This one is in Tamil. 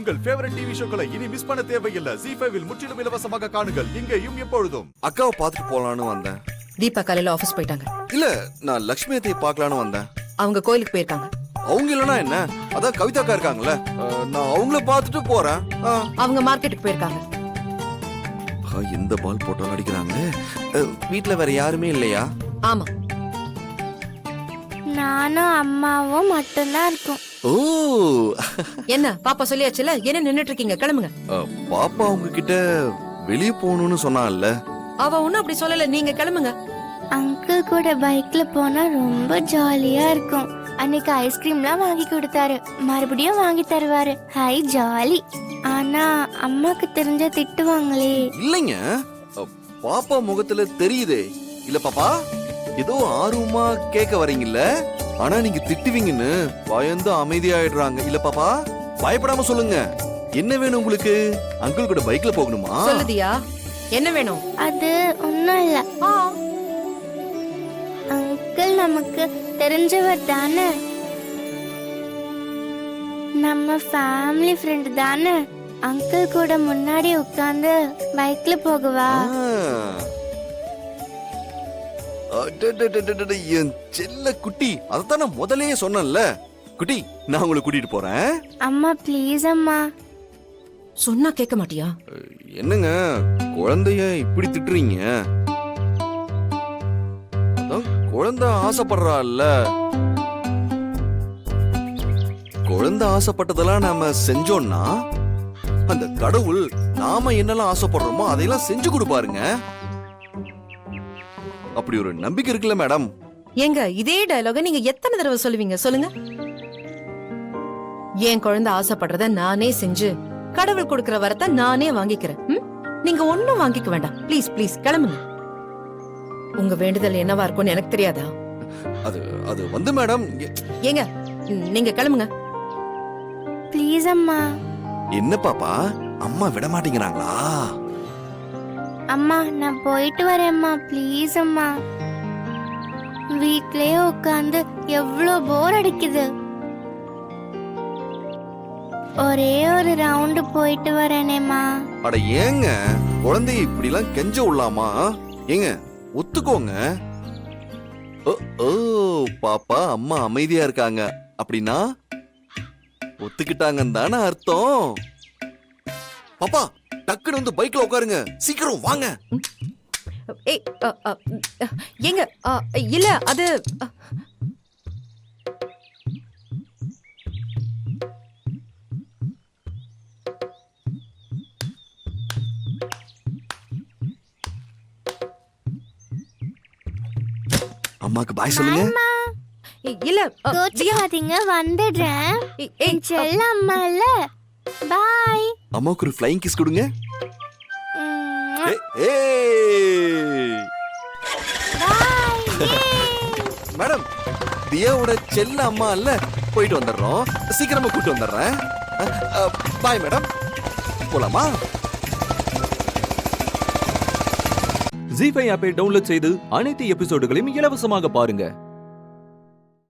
உங்கள் ஃபேவரட் டிவி ஷோக்களை இனி மிஸ் பண்ண தேவையில்லை. ZEE5 இல் முற்றிலும் இலவசமாக காணுங்கள். இங்கேயும் எப்பொழுதும். அக்காவை பார்த்துட்டு போலான்னு வந்தேன். தீபா காலையில ஆபீஸ் போயிட்டாங்க. இல்ல, நான் லட்சுமி அத்தையை பார்க்கலான்னு வந்தேன். அவங்க கோயிலுக்கு போயிருக்காங்க. அவங்க இல்லனா என்ன? அதான் கவிதாக்கா இருக்காங்கல்ல, நான் அவங்கள பார்த்துட்டு போறேன். அவங்க மார்க்கெட்டுக்கு போயிருக்காங்க. எந்த பால் போட்டாலும் அடிக்கிறாங்க. வீட்ல வேற யாருமே இல்லையா? ஆமா, நானும் அம்மாவும் மட்டும்தான் இருக்கும். ஓ, என்ன பாப்பா சொல்லியாச்சுல, என்ன நின்னுட்டு இருக்கீங்க? கிளம்புங்க. பாப்பா உங்ககிட்ட வெளியே போகணும்னு சொன்னால. அவ ஒண்ணும் அப்படி சொல்லல, நீங்க கிளம்புங்க. அங்கிள் கூட பைக்ல போனா ரொம்ப ஜாலியா இருக்கும். அன்னைக்கு ஐஸ்கிரீம்லாம் வாங்கி கொடுத்தாரு, மறுபடியும் வாங்கி தருவாரு. Hi jolly. ஆனா அம்மாக்கு தெரிஞ்ச திட்டுவாங்களே. இல்லைங்க, பாப்பா முகத்துல தெரியுதே. இல்ல பாப்பா, ஏதோ ஆர்வமா கேட்க வரீங்கல்ல, ஆனா நீங்க திட்டுவீங்கன்னு பயந்து அமைதியாயிடுறாங்க. இல்ல பாப்பா, பயப்படாம சொல்லுங்க, என்ன வேணும் உங்களுக்கு? அங்கிள் கூட பைக்ல போகணுமா? சொல்லுதியா, என்ன வேணும்? அது ஒண்ணும் இல்ல. அங்கிள் நமக்கு தெரிஞ்சவர் தானே, நம்ம ஃபேமிலி ஃப்ரெண்ட் தானே. அங்கிள் கூட முன்னாடி உட்கார்ந்து பைக்ல போகவா? என் செல்ல குட்டி, அதத்தான் நான் முதல்லயே சொன்னேன்ல. குட்டி, நான் உங்களை கூட்டிட்டு போறேன். அம்மா ப்ளீஸ் அம்மா. சொன்னா கேட்க மாட்டியா? என்னங்க குழந்தைய இப்படி திட்டுறீங்க? அதான் குழந்தை ஆசைப்படுறாள்ல. குழந்தை ஆசைப்பட்டதெல்லாம் நாம செஞ்சோம்னா அந்த கடவுள் நாம என்னெல்லாம் ஆசைப்படுறோமோ அதையெல்லாம் செஞ்சு கொடுப்பாருங்க. அப்படி ஒரு நம்பிக்கை இருக்குல்ல மேடம். ஏங்க, இதே டயலாக நீங்க எத்தனை தடவை சொல்லுவீங்க சொல்லுங்க? என் குழந்தை ஆசைப்படுறத நானே செஞ்சு கடவுள் கொடுக்கிற வரத்தை நானே வாங்கிக்கிறேன். நீங்க ஒண்ணும் வாங்கிக்க வேண்டாம். ப்ளீஸ் ப்ளீஸ் கிளம்புங்க. உங்க வேண்டுதல் என்னவா இருக்கும்னு எனக்கு தெரியாதா? அது அது வந்து மேடம். ஏங்க, நீங்க கிளம்புங்க. ப்ளீஸ் அம்மா. என்ன பாப்பா, அம்மா விட மாட்டேங்கிறாங்களா? அம்மா நான் போயிட்டு வரேம்மா, ப்ளீஸ் அம்மா. வீட்லயே உட்கார்ந்து எவ்வளோ போர் அடிக்குது. ஒரே ஒரு ரவுண்டு போயிட்டு வரேனேம்மா. அட ஏங்க குழந்தைய இப்படி எல்லாம் கெஞ்ச விடலாமா? ஏங்க ஒத்துக்கோங்க. ஓ பாப்பா, அம்மா அமைதியா இருக்காங்க அப்படின்னா ஒத்துக்கிட்டாங்கன்னு தானே அர்த்தம். பாப்பா, டக்குன்னு வந்து பைக்ல உட்காருங்க, சீக்கிரம் வாங்க. ஏய், ஏங்க, இல்ல அது அம்மாக்கு பாய் சொல்லுங்க. இல்ல கோச்சுக்காதீங்க, வந்துடுறேன். என் செல்ல அம்மா இல்ல. பாய். அம்மாவுக்கு ஒரு ஃப்ளைங் கிஸ் கொடுங்க. மேடம், தியாவோட செல்ல அம்மா இல்ல, போயிட்டு வந்துடுறோம். சீக்கிரமா கூட்டு வந்துடுறேன். பாய் மேடம், போலாமா? ZEE5 ஆப்பை டவுன்லோட் செய்து அனைத்து எபிசோடுகளையும் இலவசமாக பாருங்க.